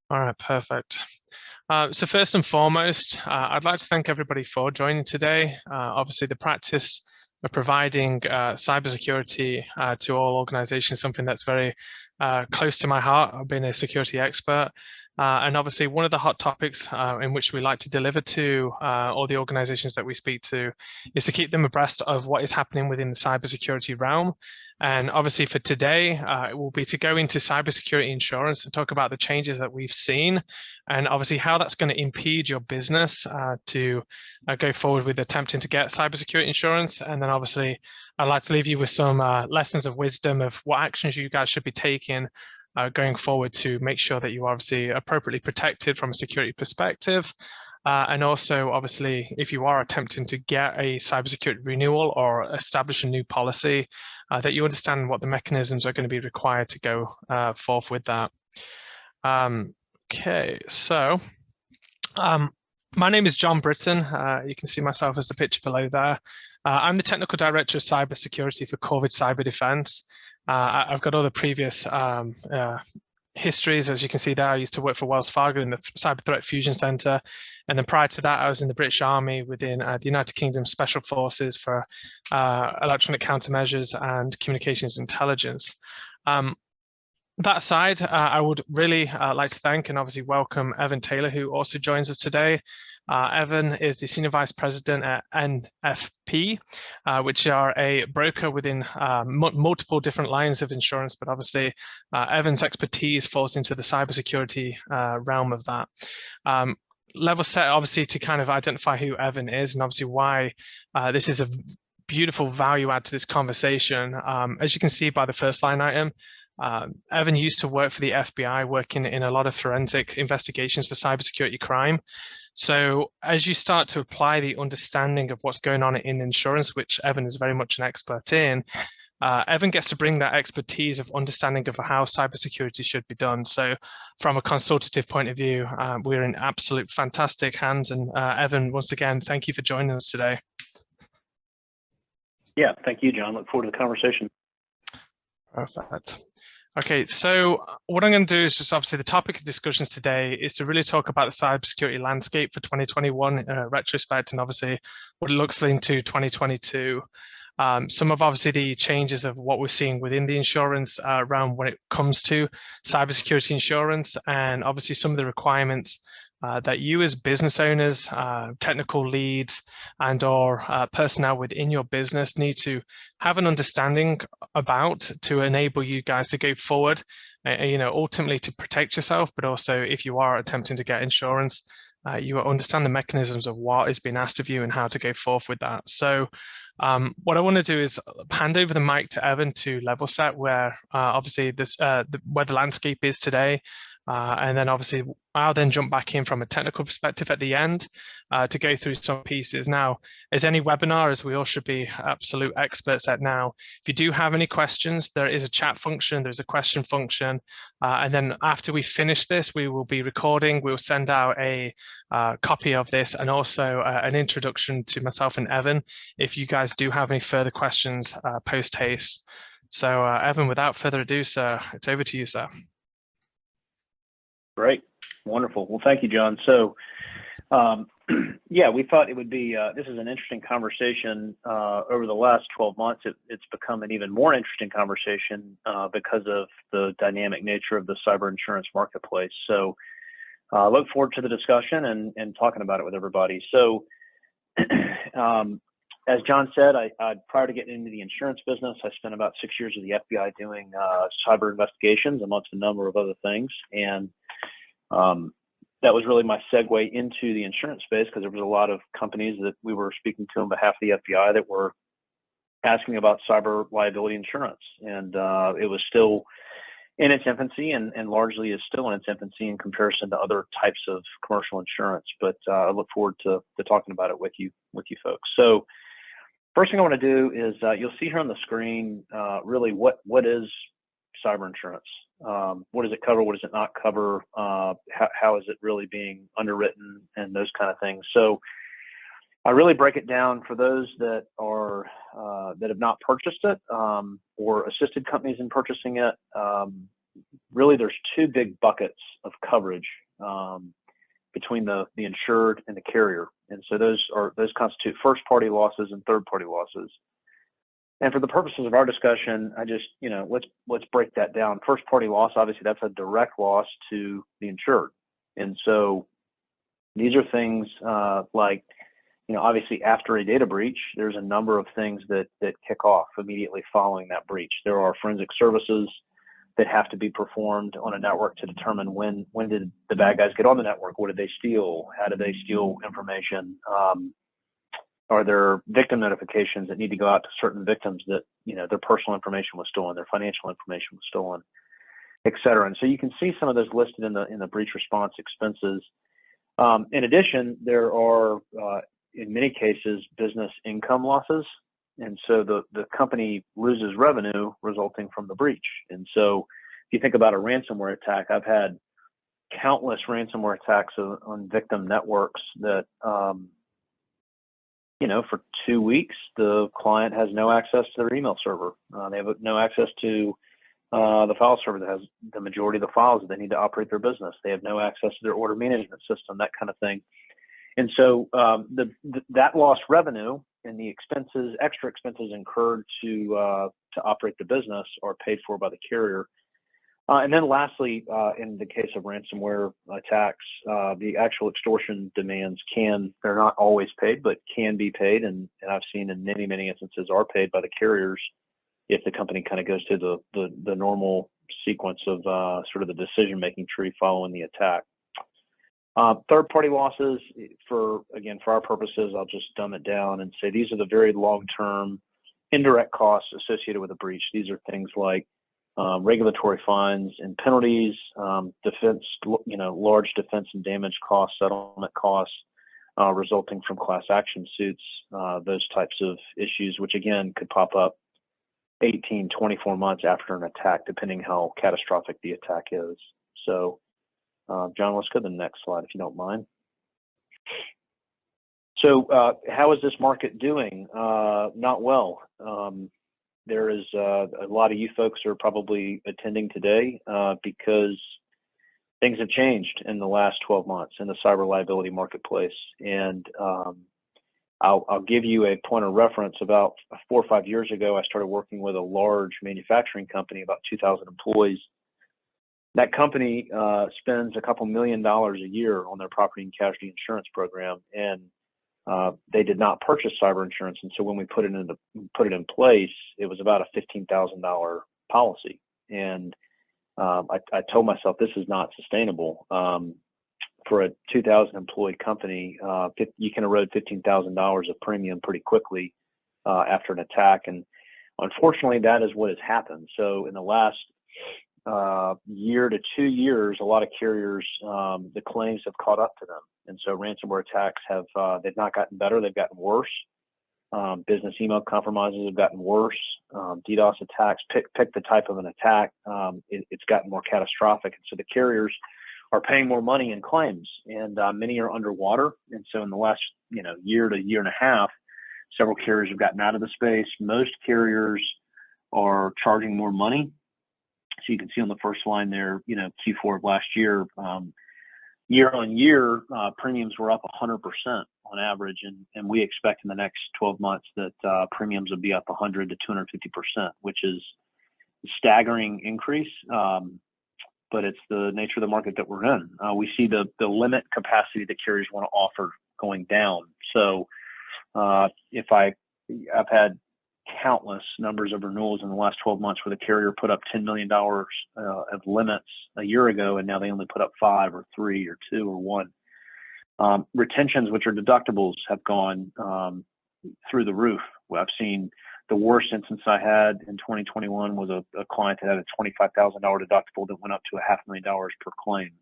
All right, perfect. So first and foremost, I'd like to thank everybody for joining today. Obviously, the practice of providing cybersecurity to all organizations is something that's very close to my heart. I've been a security expert. And obviously, one of the hot topics in which we like to deliver to all the organizations that we speak to is to keep them abreast of what is happening within the cybersecurity realm. And obviously, for today, it will be to go into cybersecurity insurance and talk about the changes that we've seen and obviously how that's going to impede your business to go forward with attempting to get cybersecurity insurance. And then obviously, I'd like to leave you with some lessons of wisdom of what actions you guys should be taking going forward to make sure that you're obviously appropriately protected from a security perspective. And also, obviously, if you are attempting to get a cybersecurity renewal or establish a new policy, that you understand what the mechanisms are going to be required to go forth with that. Okay, so my name is John Britton. You can see myself as the picture below there. I'm the Technical Director of Cybersecurity for Corvid Cyberdefense. I've got all the previous histories, as you can see there. I used to work for Wells Fargo in the Cyber Threat Fusion Center. And then prior to that, I was in the British Army within the United Kingdom Special Forces for electronic countermeasures and communications intelligence. That aside, I would really like to thank and obviously welcome Evan Taylor, who also joins us today. Evan is the Senior Vice President at NFP, which are a broker within multiple different lines of insurance, but obviously Evan's expertise falls into the cybersecurity realm of that. Level set, obviously, to kind of identify who Evan is and obviously why this is a beautiful value add to this conversation. As you can see by the first line item, Evan used to work for the FBI, working in a lot of forensic investigations for cybersecurity crime. So as you start to apply the understanding of what's going on in insurance, which Evan is very much an expert in, Evan gets to bring that expertise of understanding of how cybersecurity should be done. So from a consultative point of view, we're in absolute fantastic hands. And Evan, once again, thank you for joining us today. Yeah, thank you, John. Look forward to the conversation. Perfect. Okay, so what I'm going to do is just obviously the topic of discussions today is to really talk about the cybersecurity landscape for 2021 retrospect and obviously what it looks into 2022. Some of obviously the changes of what we're seeing within the insurance realm when it comes to cybersecurity insurance and obviously some of the requirements that you as business owners, technical leads, and or personnel within your business need to have an understanding about to enable you guys to go forward, ultimately to protect yourself, but also if you are attempting to get insurance, you understand the mechanisms of what is being asked of you and how to go forth with that. So what I want to do is hand over the mic to Evan to level set where obviously this where the landscape is today. And then obviously I'll then jump back in from a technical perspective at the end to go through some pieces. Now, as any webinar, as we all should be absolute experts at now, if you do have any questions, there is a chat function, there's a question function. And then after we finish this, we will be recording. We'll send out a copy of this and also an introduction to myself and Evan if you guys do have any further questions post haste. So Evan, without further ado, sir, it's over to you, sir. Great. Wonderful. Well, thank you, John. So, yeah, we thought it would be, this is an interesting conversation. Over the last 12 months, it's become an even more interesting conversation because of the dynamic nature of the cyber insurance marketplace. So look forward to the discussion and talking about it with everybody. So as John said, prior to getting into the insurance business, I spent about 6 years with the FBI doing cyber investigations amongst a number of other things. And that was really my segue into the insurance space because there was a lot of companies that we were speaking to on behalf of the FBI that were asking about cyber liability insurance. And it was still in its infancy and largely is still in its infancy in comparison to other types of commercial insurance. But I look forward to talking about it with you folks. So first thing I want to do is you'll see here on the screen really what is cyber insurance. What does it cover? What does it not cover? How is it really being underwritten and those kind of things. So I really break it down for those that are that have not purchased it or assisted companies in purchasing it. really there's two big buckets of coverage between the insured and the carrier. And so those constitute first party losses and third party losses. And for the purposes of our discussion, I just, let's break that down. First party loss, obviously that's a direct loss to the insured. And so these are things like, obviously after a data breach, there's a number of things that kick off immediately following that breach. There are forensic services that have to be performed on a network to determine when did the bad guys get on the network? What did they steal? How did they steal information? Are there victim notifications that need to go out to certain victims that, their personal information was stolen, their financial information was stolen, et cetera. And so you can see some of those listed in the breach response expenses. In addition, there are, in many cases, business income losses. And so the company loses revenue resulting from the breach. And so if you think about a ransomware attack, I've had countless ransomware attacks on victim networks that, for 2 weeks, the client has no access to their email server. They have no access to the file server that has the majority of the files that they need to operate their business. They have no access to their order management system, that kind of thing. And so that lost revenue and the extra expenses incurred to operate the business are paid for by the carrier. And then lastly, in the case of ransomware attacks, the actual extortion demands they're not always paid, but can be paid. And I've seen in many, many instances are paid by the carriers if the company kind of goes through the normal sequence of sort of the decision-making tree following the attack. Third-party losses, for our purposes, I'll just dumb it down and say these are the very long-term indirect costs associated with a breach. These are things like regulatory fines and penalties, defense, large defense and damage costs, settlement costs resulting from class action suits, those types of issues, which again could pop up 18, 24 months after an attack, depending how catastrophic the attack is. So, John, let's go to the next slide, if you don't mind. So how is this market doing? Not well. There is a lot of you folks are probably attending today because things have changed in the last 12 months in the cyber liability marketplace. And I'll give you a point of reference. About 4 or 5 years ago, I started working with a large manufacturing company, about 2,000 employees. That company spends a couple $1 million a year on their property and casualty insurance program, and they did not purchase cyber insurance. And so when we put it in place, it was about a $15,000 policy. And I told myself this is not sustainable. For a 2,000 employee company, you can erode $15,000 of premium pretty quickly after an attack. And unfortunately, that is what has happened. So in the last year to 2 years, a lot of carriers, the claims have caught up to them. And so ransomware attacks they've not gotten better, they've gotten worse. Business email compromises have gotten worse. DDoS attacks, pick the type of an attack, it's gotten more catastrophic. And so the carriers are paying more money in claims, and many are underwater. And so in the last year to year and a half, several carriers have gotten out of the space. Most carriers are charging more money. So you can see on the first line there, Q4 of last year, year on year, premiums were up 100% on average. And we expect in the next 12 months that premiums will be up 100 to 250%, which is a staggering increase. But it's the nature of the market that we're in. We see the limit capacity that carriers want to offer going down. So I've had countless numbers of renewals in the last 12 months where the carrier put up $10 million of limits a year ago, and now they only put up 5 or 3 or 2 or 1. Retentions, which are deductibles, have gone through the roof. I've seen the worst instance I had in 2021 was a client that had a $25,000 deductible that went up to $500,000 per claim.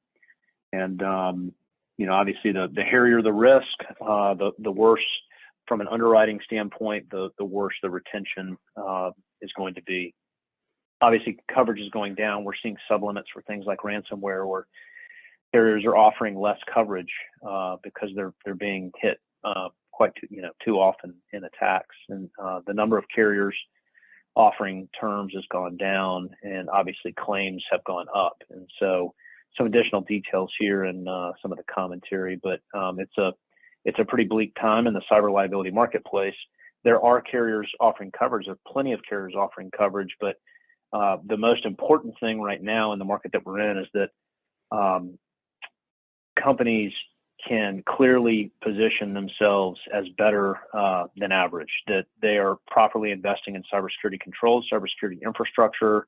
And obviously the hairier the risk, the worse from an underwriting standpoint, the worse the retention is going to be. Obviously, coverage is going down. We're seeing sublimits for things like ransomware, where carriers are offering less coverage because they're being hit quite too often in attacks. And the number of carriers offering terms has gone down, and obviously claims have gone up. And so some additional details here in some of the commentary, but it's a pretty bleak time in the cyber liability marketplace. There are carriers offering coverage. There are plenty of carriers offering coverage, but the most important thing right now in the market that we're in is that companies can clearly position themselves as better than average, that they are properly investing in cybersecurity controls, cybersecurity infrastructure,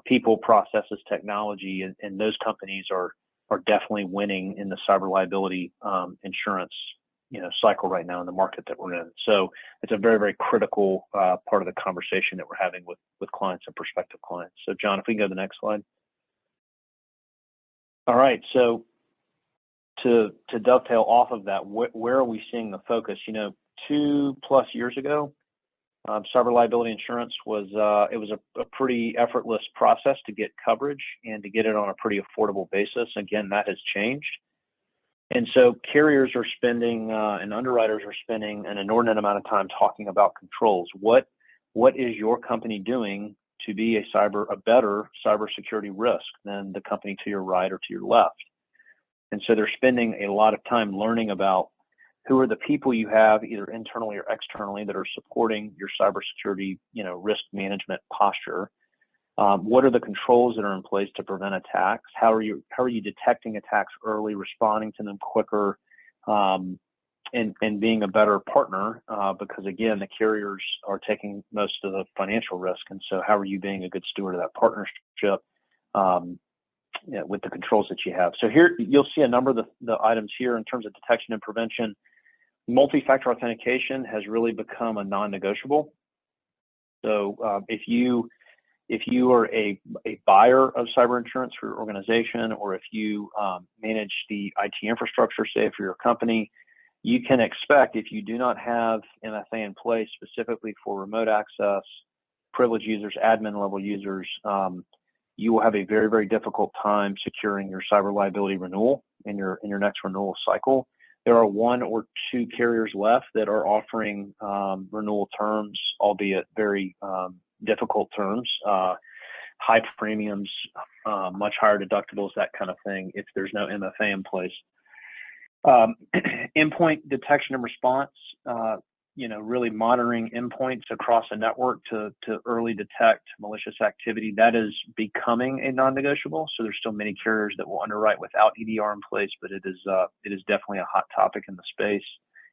people, processes, technology, and those companies are definitely winning in the cyber liability insurance cycle right now in the market that we're in. So it's a very, very critical part of the conversation that we're having with clients and prospective clients. So John, if we can go to the next slide. All right, so to dovetail off of that, where are we seeing the focus? 2+ years ago, cyber liability insurance was a pretty effortless process to get coverage and to get it on a pretty affordable basis. Again, that has changed. And so carriers are spending and underwriters are spending an inordinate amount of time talking about controls. What is your company doing to be a better cybersecurity risk than the company to your right or to your left? And so they're spending a lot of time learning about who are the people you have, either internally or externally, that are supporting your cybersecurity, risk management posture. What are the controls that are in place to prevent attacks? How are you detecting attacks early, responding to them quicker, and being a better partner? Because again, the carriers are taking most of the financial risk, and so how are you being a good steward of that partnership with the controls that you have? So here you'll see a number of the items here in terms of detection and prevention. Multi-factor authentication has really become a non-negotiable. So if you are a buyer of cyber insurance for your organization, or if you manage the IT infrastructure, say for your company, you can expect, if you do not have MFA in place specifically for remote access, privileged users, admin level users, you will have a very, very difficult time securing your cyber liability renewal in your next renewal cycle. There are 1 or 2 carriers left that are offering renewal terms, albeit very difficult terms, high premiums, much higher deductibles, that kind of thing, if there's no MFA in place. Endpoint detection and response, really monitoring endpoints across a network to early detect malicious activity, that is becoming a non-negotiable. So there's still many carriers that will underwrite without EDR in place, but it is definitely a hot topic in the space.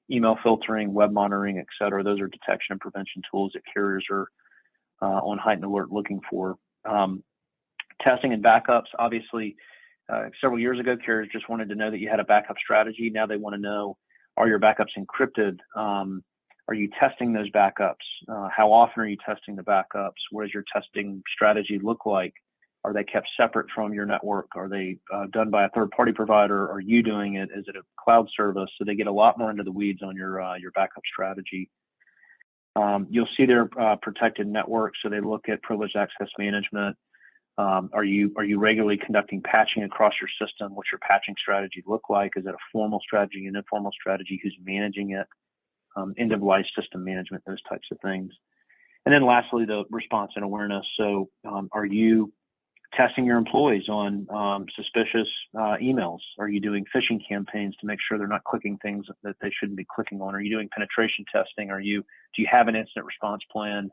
Email filtering, web monitoring, et cetera, those are detection and prevention tools that carriers are on heightened alert looking for. Testing and backups, obviously, several years ago, carriers just wanted to know that you had a backup strategy. Now they want to know, are your backups encrypted? Are you testing those backups? How often are you testing the backups? What does your testing strategy look like? Are they kept separate from your network? Are they done by a third-party provider? Are you doing it? Is it a cloud service? So they get a lot more into the weeds on your backup strategy. You'll see their protected network, so they look at privileged access management. Are you regularly conducting patching across your system? What's your patching strategy look like? Is it a formal strategy, an informal strategy? Who's managing it? End-of-life system management, those types of things. And then lastly, the response and awareness. So are you testing your employees on suspicious emails? Are you doing phishing campaigns to make sure they're not clicking things that they shouldn't be clicking on? Are you doing penetration testing? Do you have an incident response plan?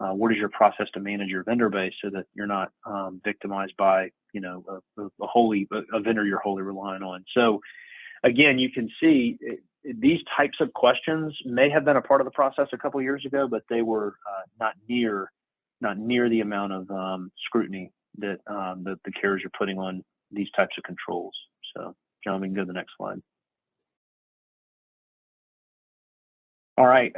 What is your process to manage your vendor base so that you're not victimized by a vendor you're wholly relying on? So again, you can see these types of questions may have been a part of the process a couple of years ago, but they were not near the amount of scrutiny that the carriers are putting on these types of controls. So John, we can go to the next slide. All right.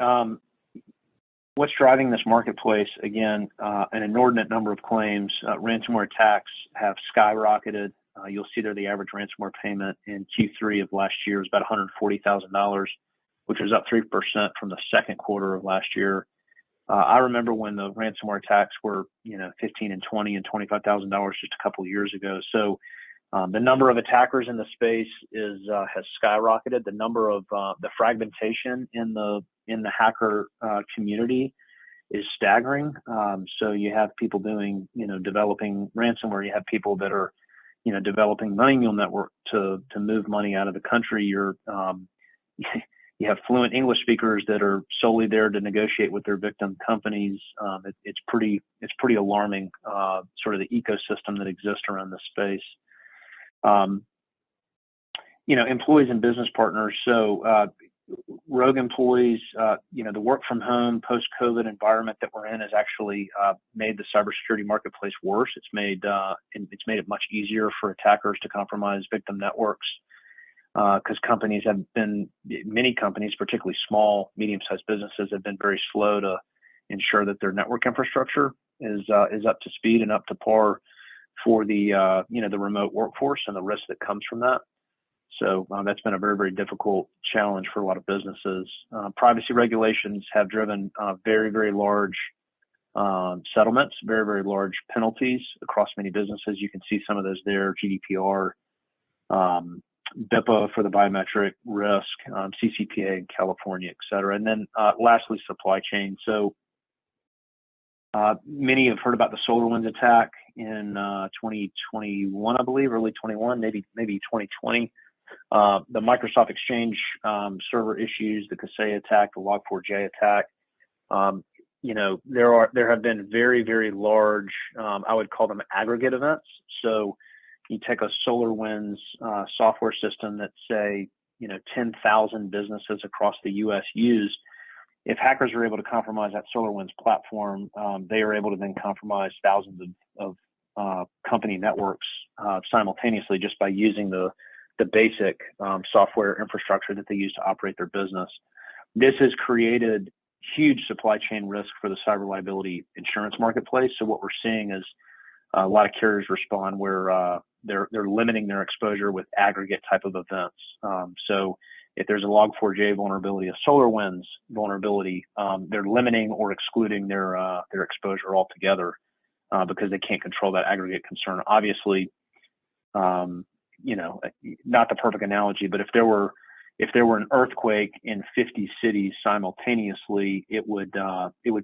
What's driving this marketplace? Again, an inordinate number of claims. Ransomware attacks have skyrocketed. You'll see there the average ransomware payment in Q3 of last year was about $140,000, which was up 3% from the second quarter of last year. I remember when the ransomware attacks were, $15,000 and $20,000 and $25,000 just a couple of years ago. So the number of attackers in the space has skyrocketed. The number of the fragmentation in the hacker community is staggering. So you have people doing, developing ransomware. You have people that are, developing money mule network to move money out of the country. You have fluent English speakers that are solely there to negotiate with their victim companies. It's pretty alarming, sort of the ecosystem that exists around this space. Employees and business partners. So rogue employees, the work from home post-COVID environment that we're in has actually made the cybersecurity marketplace worse. It's made it much easier for attackers to compromise victim networks, because many companies, particularly small, medium-sized businesses, have been very slow to ensure that their network infrastructure is up to speed and up to par for the the remote workforce and the risk that comes from that. So that's been a very, very difficult challenge for a lot of businesses. Privacy regulations have driven very, very large settlements, very, very large penalties across many businesses. You can see some of those there: GDPR, BIPA for the biometric risk, CCPA in California, et cetera. And then lastly, supply chain. So many have heard about the SolarWinds attack in 2021, I believe, early 21, maybe 2020. The Microsoft Exchange server issues, the Kaseya attack, the Log4j attack. There have been very, very large, I would call them aggregate events. So you take a SolarWinds software system that, say, 10,000 businesses across the U.S. use. If hackers are able to compromise that SolarWinds platform, they are able to then compromise thousands of company networks simultaneously just by using the basic software infrastructure that they use to operate their business. This has created huge supply chain risk for the cyber liability insurance marketplace. So what we're seeing is a lot of carriers respond where they're limiting their exposure with aggregate type of events. So if there's a Log4j vulnerability, a SolarWinds vulnerability, they're limiting or excluding their exposure altogether because they can't control that aggregate concern. Obviously, not the perfect analogy, but if there were an earthquake in 50 cities simultaneously, it would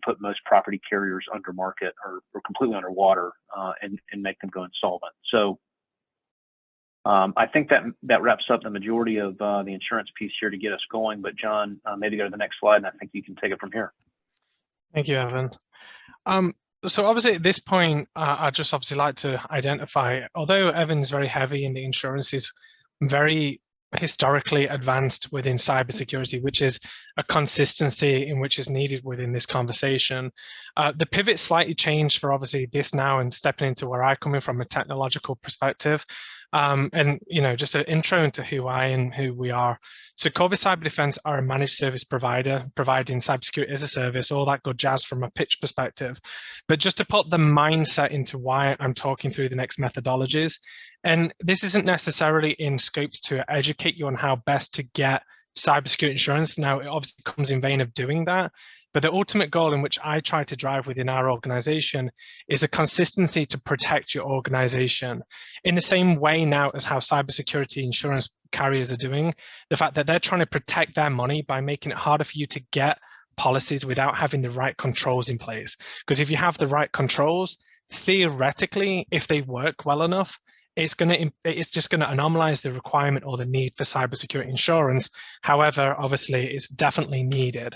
put most property carriers under market or completely underwater and make them go insolvent. So I think that wraps up the majority of the insurance piece here to get us going. But John, maybe go to the next slide, and I think you can take it from here. Thank you, Evan. So obviously at this point, I'd just obviously like to identify, although Evan's very heavy in the insurance, he's very historically advanced within cybersecurity, which is a consistency in which is needed within this conversation. The pivot slightly changed for obviously this now and stepping into where I come in from a technological perspective. And just an intro into who I and who we are. So Corvid Cyberdefense are a managed service provider providing cybersecurity as a service, all that good jazz from a pitch perspective. But just to put the mindset into why I'm talking through the next methodologies, and this isn't necessarily in scopes to educate you on how best to get cybersecurity insurance. Now, it obviously comes in vein of doing that, but the ultimate goal in which I try to drive within our organization is a consistency to protect your organization in the same way now as how cybersecurity insurance carriers are doing, the fact that they're trying to protect their money by making it harder for you to get policies without having the right controls in place. Because if you have the right controls, theoretically, if they work well enough, it's just going to anomalize the requirement or the need for cybersecurity insurance. However, obviously, it's definitely needed.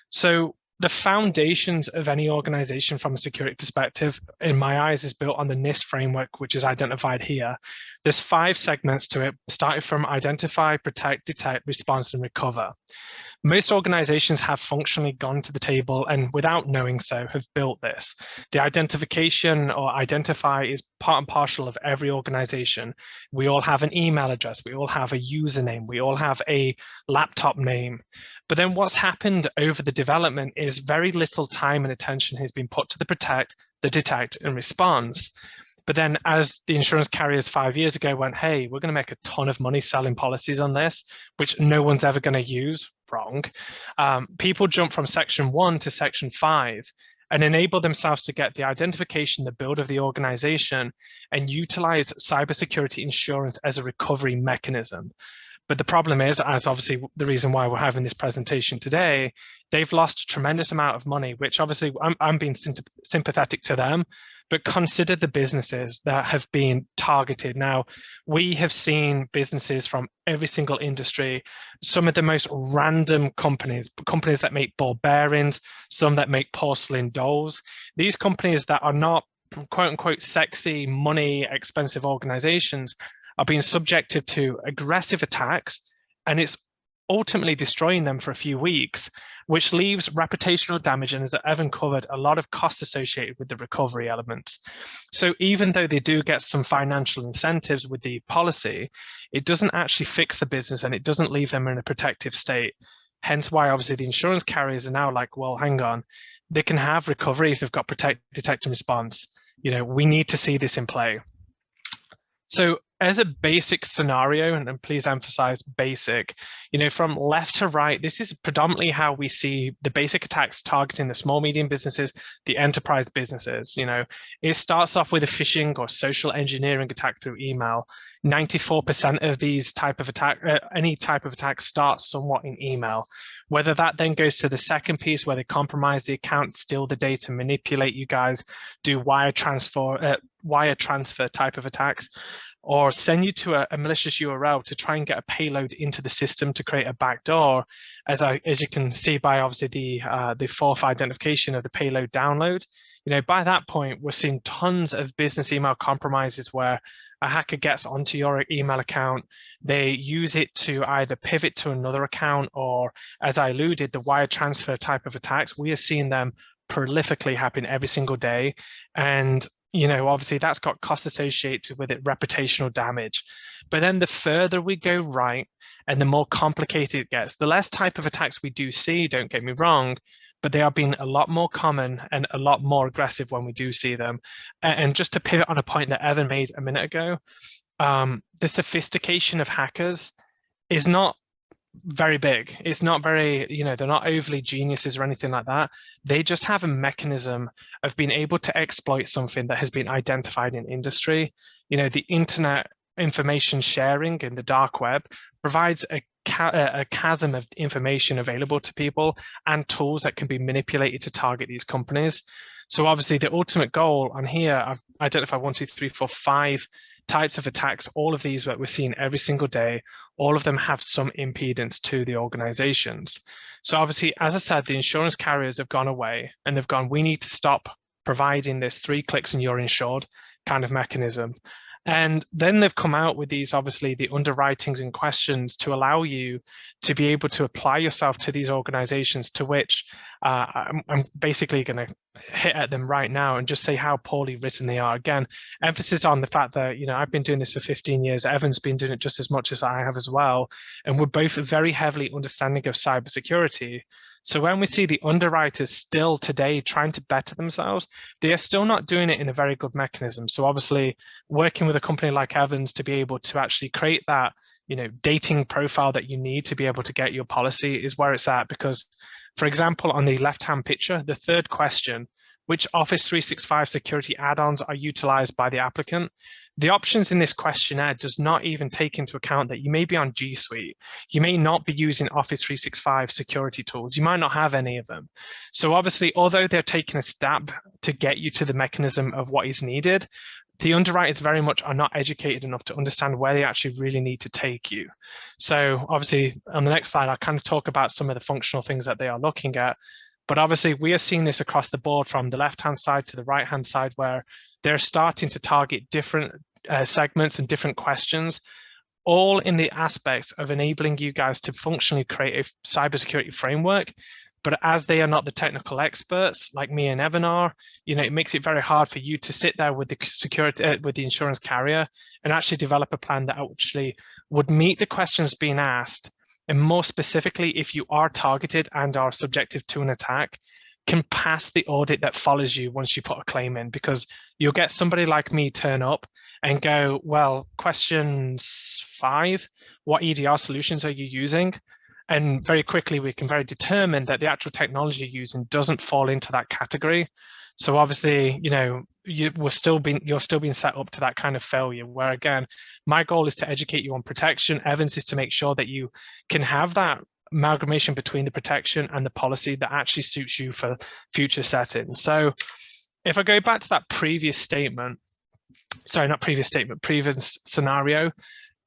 So the foundations of any organization from a security perspective, in my eyes, is built on the NIST framework, which is identified here. There's 5 segments to it, starting from identify, protect, detect, response, and recover. Most organizations have functionally gone to the table and without knowing so have built this. The identification or identify is part and parcel of every organization. We all have an email address, we all have a username, we all have a laptop name. But then what's happened over the development is very little time and attention has been put to the protect, the detect, and response. But then as the insurance carriers 5 years ago went, hey, we're going to make a ton of money selling policies on this, which no one's ever going to use, wrong. People jump from section 1 to section 5 and enable themselves to get the identification, the build of the organization, and utilize cybersecurity insurance as a recovery mechanism. But the problem is, as obviously the reason why we're having this presentation today, they've lost a tremendous amount of money, which obviously I'm being sympathetic to them, but consider the businesses that have been targeted. Now, we have seen businesses from every single industry, some of the most random companies that make ball bearings, some that make porcelain dolls. These companies that are not quote unquote sexy, money, expensive organizations are being subjected to aggressive attacks, and it's ultimately destroying them for a few weeks, which leaves reputational damage, and as Evan covered, a lot of costs associated with the recovery elements. So even though they do get some financial incentives with the policy, it doesn't actually fix the business and it doesn't leave them in a protective state. Hence why obviously the insurance carriers are now like, well, hang on, they can have recovery if they've got detect and response. We need to see this in play. So as a basic scenario, and please emphasize basic, from left to right, this is predominantly how we see the basic attacks targeting the small, medium businesses, the enterprise businesses. It starts off with a phishing or social engineering attack through email. 94% of these type of attack, any type of attack starts somewhat in email. Whether that then goes to the second piece where they compromise the account, steal the data, manipulate you guys, do wire transfer type of attacks, or send you to a malicious URL to try and get a payload into the system to create a backdoor, as you can see by obviously the fourth identification of the payload download. By that point, we're seeing tons of business email compromises where a hacker gets onto your email account, they use it to either pivot to another account, or as I alluded, the wire transfer type of attacks. We are seeing them prolifically happen every single day. And obviously that's got cost associated with it, reputational damage. But then the further we go right and the more complicated it gets, the less type of attacks we do see, don't get me wrong, but they are being a lot more common and a lot more aggressive when we do see them. And just to pivot on a point that Evan made a minute ago, the sophistication of hackers is not very big. It's not very, they're not overly geniuses or anything like that. They just have a mechanism of being able to exploit something that has been identified in industry. The internet information sharing in the dark web provides a chasm of information available to people and tools that can be manipulated to target these companies. So obviously the ultimate goal on here, I've identified 1, 2, 3, 4, 5 types of attacks, all of these that we're seeing every single day. All of them have some impedance to the organizations. So obviously, as I said, the insurance carriers have gone away and they've gone, we need to stop providing this 3 clicks and you're insured kind of mechanism. And then they've come out with these, obviously, the underwritings and questions to allow you to be able to apply yourself to these organizations, to which I'm basically going to hit at them right now and just say how poorly written they are. Again, emphasis on the fact that, I've been doing this for 15 years. Evan's been doing it just as much as I have as well. And we're both very heavily understanding of cybersecurity. So when we see the underwriters still today trying to better themselves, they are still not doing it in a very good mechanism. So obviously working with a company like Evans to be able to actually create that, dating profile that you need to be able to get your policy is where it's at. Because, for example, on the left-hand picture, the third question, which Office 365 security add-ons are utilized by the applicant? The options in this questionnaire does not even take into account that you may be on G Suite. You may not be using Office 365 security tools. You might not have any of them. So obviously, although they're taking a step to get you to the mechanism of what is needed, the underwriters very much are not educated enough to understand where they actually really need to take you. So obviously, on the next slide, I'll kind of talk about some of the functional things that they are looking at. But obviously, we are seeing this across the board from the left-hand side to the right-hand side, where they're starting to target different segments and different questions, all in the aspects of enabling you guys to functionally create a cybersecurity framework. But as they are not the technical experts like me and Evan are, it makes it very hard for you to sit there with the with the insurance carrier and actually develop a plan that actually would meet the questions being asked. And more specifically, if you are targeted and are subjected to an attack, can pass the audit that follows you once you put a claim in, because you'll get somebody like me turn up and go, well, questions 5, what EDR solutions are you using? And very quickly, we can very determine that the actual technology you're using doesn't fall into that category. So obviously, you're still being set up to that kind of failure, where again, my goal is to educate you on protection. Evan's is to make sure that you can have that amalgamation between the protection and the policy that actually suits you for future settings. So if I go back to that previous statement, sorry, not previous statement, previous scenario,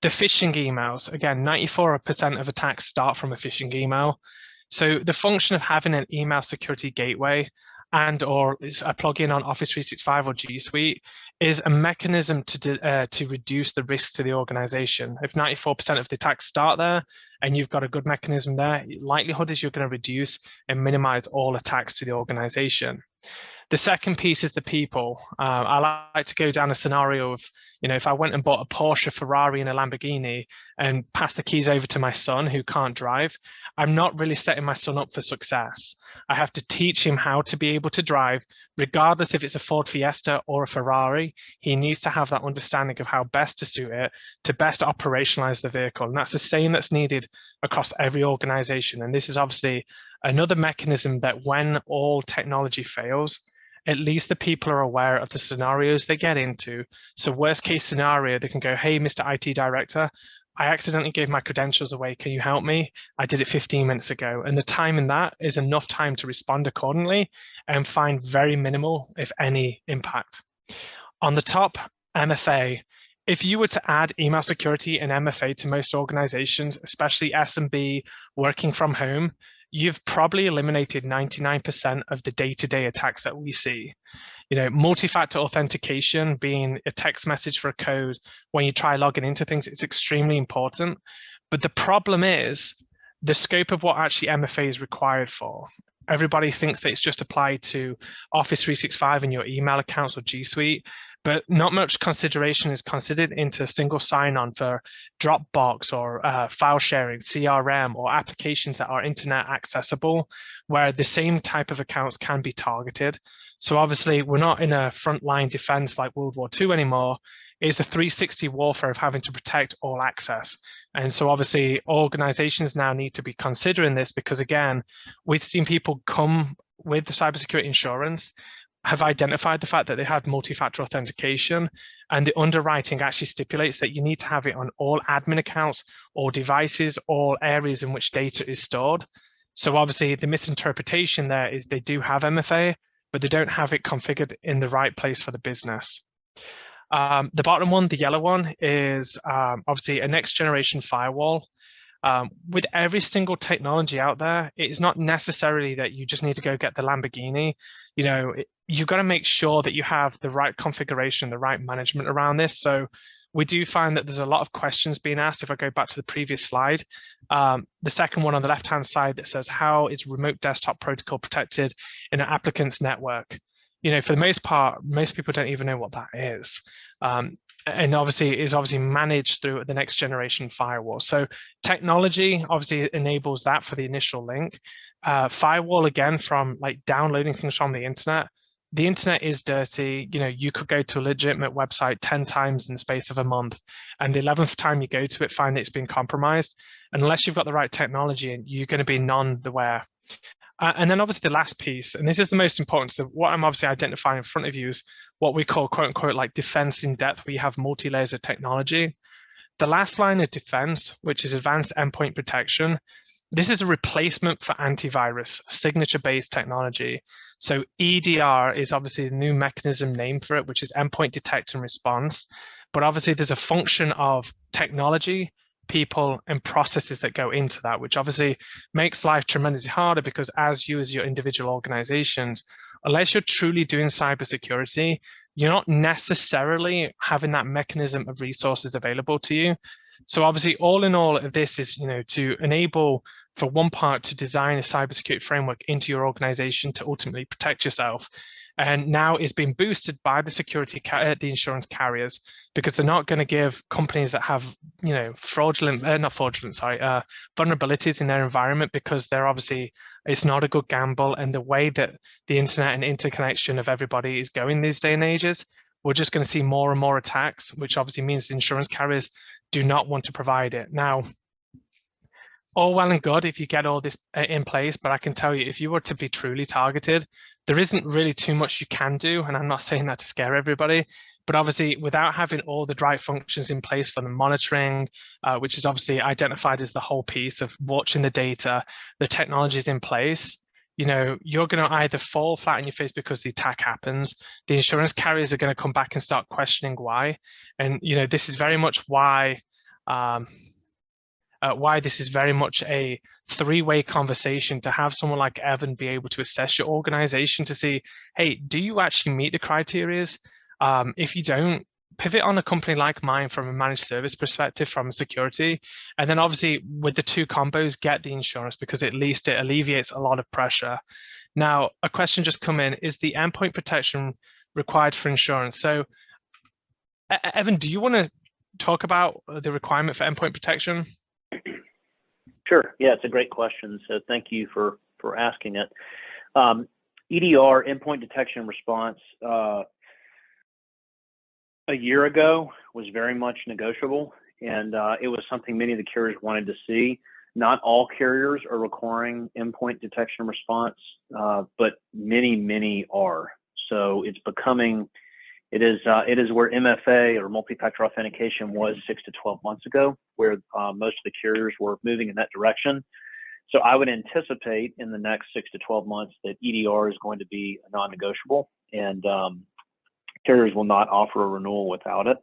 the phishing emails, again, 94% of attacks start from a phishing email. So the function of having an email security gateway and or a plugin on Office 365 or G Suite is a mechanism to reduce the risk to the organization. If 94% of the attacks start there and you've got a good mechanism there, likelihood is you're going to reduce and minimize all attacks to the organization. The second piece is the people. I like to go down a scenario of, if I went and bought a Porsche, Ferrari, and a Lamborghini and passed the keys over to my son who can't drive, I'm not really setting my son up for success. I have to teach him how to be able to drive, regardless if it's a Ford Fiesta or a Ferrari. He needs to have that understanding of how best to suit it, to best operationalize the vehicle. And that's the same that's needed across every organization. And this is obviously another mechanism that when all technology fails, at least the people are aware of the scenarios they get into. So worst case scenario, they can go, hey, Mr. IT director, I accidentally gave my credentials away. Can you help me? I did it 15 minutes ago. And the time in that is enough time to respond accordingly and find very minimal, if any, impact. On the top, MFA. If you were to add email security and MFA to most organizations, especially SMB working from home, you've probably eliminated 99% of the day-to-day attacks that we see. Multi-factor authentication, being a text message for a code when you try logging into things, it's extremely important. But the problem is the scope of what actually MFA is required for. Everybody thinks that it's just applied to Office 365 and your email accounts or G Suite, but not much consideration is considered into single sign-on for Dropbox or file sharing, CRM, or applications that are internet accessible, where the same type of accounts can be targeted. So obviously, we're not in a frontline defense like World War II anymore. It's a 360 warfare of having to protect all access. And so obviously, organizations now need to be considering this because, again, we've seen people come with the cybersecurity insurance, have identified the fact that they have multi-factor authentication, and the underwriting actually stipulates that you need to have it on all admin accounts, all devices, all areas in which data is stored. So obviously the misinterpretation there is they do have MFA, but they don't have it configured in the right place for the business. The bottom one, the yellow one, is obviously a next generation firewall. With every single technology out there, it's not necessarily that you just need to go get the Lamborghini. You've got to make sure that you have the right configuration, the right management around this. So we do find that there's a lot of questions being asked. If I go back to the previous slide, the second one on the left-hand side that says, how is remote desktop protocol protected in an applicant's network? For the most part, most people don't even know what that is. And obviously is managed through the next generation firewall. So technology obviously enables that for the initial link. Firewall, again, from like downloading things from the internet. The internet is dirty. You could go to a legitimate website 10 times in the space of a month, and the 11th time you go to it, find that it's been compromised. Unless you've got the right technology, and you're going to be none-the-ware. And then obviously the last piece, and this is the most important, so what I'm obviously identifying in front of you is what we call, quote unquote, like defense in depth, where you have multi-layers of technology. The last line of defense, which is advanced endpoint protection, this is a replacement for antivirus, signature-based technology. So EDR is obviously the new mechanism name for it, which is endpoint detect and response. But obviously there's a function of technology, people, and processes that go into that, which obviously makes life tremendously harder because as your individual organizations, unless you're truly doing cybersecurity, you're not necessarily having that mechanism of resources available to you. So obviously, all in all of this is, to enable, for one part, to design a cybersecurity framework into your organization to ultimately protect yourself. And now is being boosted by the the insurance carriers, because they're not going to give companies that have, vulnerabilities in their environment, because they're obviously, it's not a good gamble. And the way that the internet and interconnection of everybody is going these day and ages, we're just going to see more and more attacks, which obviously means the insurance carriers do not want to provide it. Now, all well and good if you get all this in place, but I can tell you, if you were to be truly targeted, there isn't really too much you can do. And I'm not saying that to scare everybody, but obviously without having all the right functions in place for the monitoring, which is obviously identified as the whole piece of watching the data, the technologies in place, you know, you're going to either fall flat on your face because the attack happens. The insurance carriers are going to come back and start questioning why. And, you know, this is very much why this is very much a three-way conversation, to have someone like Evan be able to assess your organization to see, hey, do you actually meet the criterias? If you don't, pivot on a company like mine from a managed service perspective, from security. And then obviously with the two combos, get the insurance, because at least it alleviates a lot of pressure. Now, a question just come in, is the endpoint protection required for insurance? So Evan, do you want to talk about the requirement for endpoint protection? Sure. Yeah, it's a great question. So thank you for asking it. EDR, endpoint detection and response, a year ago was very much negotiable, and it was something many of the carriers wanted to see. Not all carriers are requiring endpoint detection and response, but many are. So it's becoming, it is where MFA or multi-factor authentication was 6 to 12 months ago, where most of the carriers were moving in that direction. So I would anticipate in the next 6 to 12 months that EDR is going to be a non-negotiable, and carriers will not offer a renewal without it.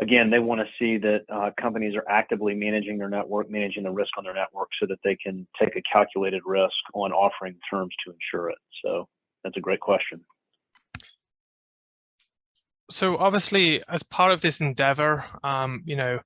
Again, they want to see that companies are actively managing their network, managing the risk on their network, so that they can take a calculated risk on offering terms to insure it. So that's a great question. So obviously, as part of this endeavor, you know,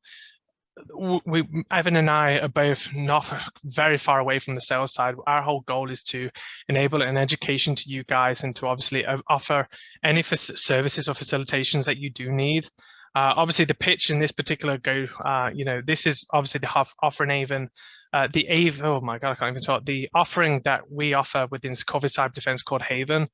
Evan and I are both not very far away from the sales side. Our whole goal is to enable an education to you guys, and to obviously offer any services or facilitations that you do need. Obviously, the pitch in this particular you know, this is obviously the offering Haven, oh my God, I can't even talk. The offering that we offer within Corvid Cyberdefense called Haven.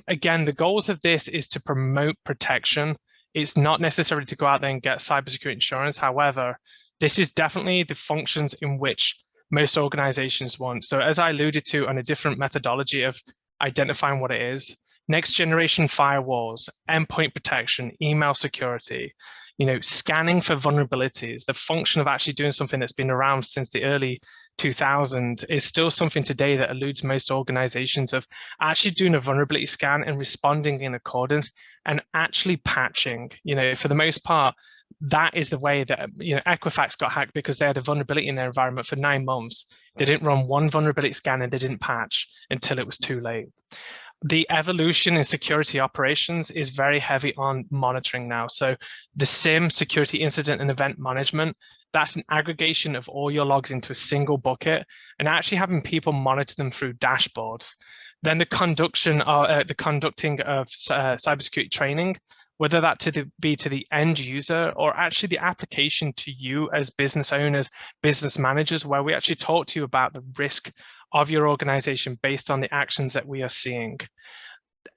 Again, the goals of this is to promote protection. It's not necessary to go out there and get cybersecurity insurance. However, this is definitely the functions in which most organizations want. So as I alluded to on a different methodology of identifying what it is, next generation firewalls, endpoint protection, email security, you know, scanning for vulnerabilities, the function of actually doing something that's been around since the early 2000s is still something today that eludes most organizations, of actually doing a vulnerability scan and responding in accordance and actually patching. You know, for the most part, that is the way that, you know, Equifax got hacked, because they had a vulnerability in their environment for 9 months. They didn't run one vulnerability scan and they didn't patch until it was too late. The evolution in security operations is very heavy on monitoring now. So the SIM, security incident and event management, that's an aggregation of all your logs into a single bucket, and actually having people monitor them through dashboards. Then the conducting of cybersecurity training, whether that be to the end user or actually the application to you as business owners, business managers, where we actually talk to you about the risk of your organization based on the actions that we are seeing.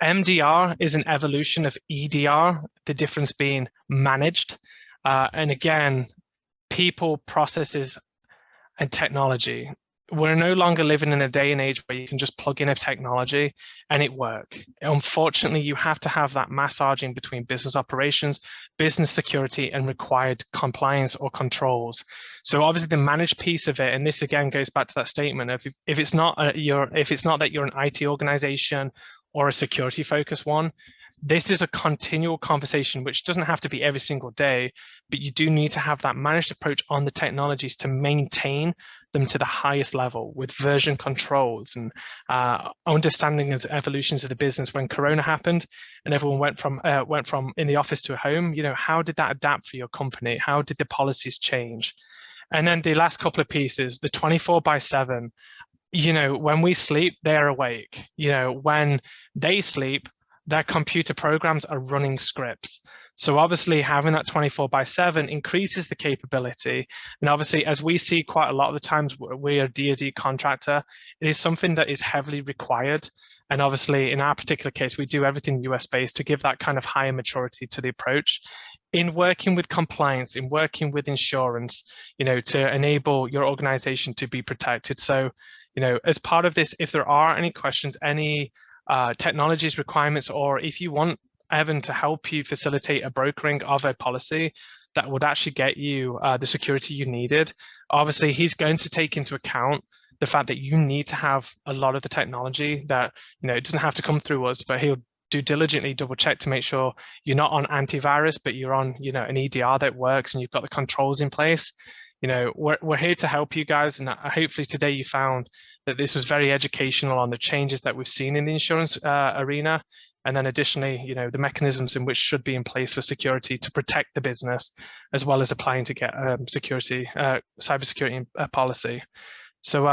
MDR is an evolution of EDR, the difference being managed. And again, people, processes, and technology. We're no longer living in a day and age where you can just plug in a technology and it work. Unfortunately, you have to have that massaging between business operations, business security, and required compliance or controls. So obviously the managed piece of it, and this again goes back to that statement of, if it's not that you're an IT organization or a security focused one, this is a continual conversation, which doesn't have to be every single day, but you do need to have that managed approach on the technologies to maintain them to the highest level, with version controls and understanding of evolutions of the business. When Corona happened and everyone went from in the office to home, you know, how did that adapt for your company? How did the policies change? And then the last couple of pieces, the 24/7, you know, when we sleep, they're awake. You know, when they sleep, their computer programs are running scripts. So obviously having that 24/7 increases the capability. And obviously, as we see quite a lot of the times, we're a DoD contractor, it is something that is heavily required. And obviously, in our particular case, we do everything US-based to give that kind of higher maturity to the approach. In working with compliance, in working with insurance, to enable your organization to be protected. So, as part of this, if there are any questions, any technologies requirements, or if you want Evan to help you facilitate a brokering of a policy that would actually get you the security you needed, obviously he's going to take into account the fact that you need to have a lot of the technology that, it doesn't have to come through us, but he'll do diligently double check to make sure you're not on antivirus, but you're on, an EDR that works and you've got the controls in place. We're here to help you guys, and hopefully today you found that this was very educational on the changes that we've seen in the insurance arena, and then additionally, the mechanisms in which should be in place for security to protect the business, as well as applying to get cybersecurity policy. So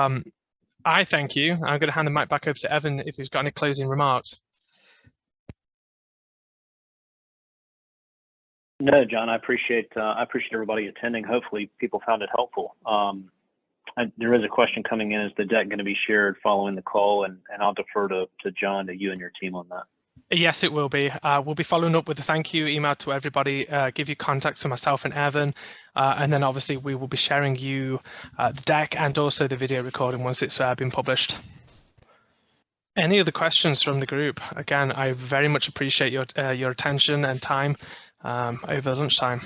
I thank you. I'm going to hand the mic back over to Evan if he's got any closing remarks. No, John, I appreciate everybody attending. Hopefully people found it helpful. There is a question coming in: is the deck going to be shared following the call? And I'll defer to John, to you and your team on that. Yes, it will be. We'll be following up with a thank you email to everybody, give you contacts for myself and Evan, and then obviously we will be sharing you the deck and also the video recording once it's been published. Any other questions from the group? Again, I very much appreciate your attention and time over lunchtime.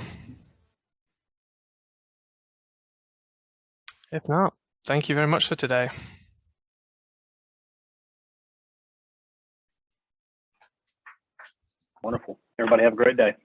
If not, thank you very much for today. Wonderful. Everybody have a great day.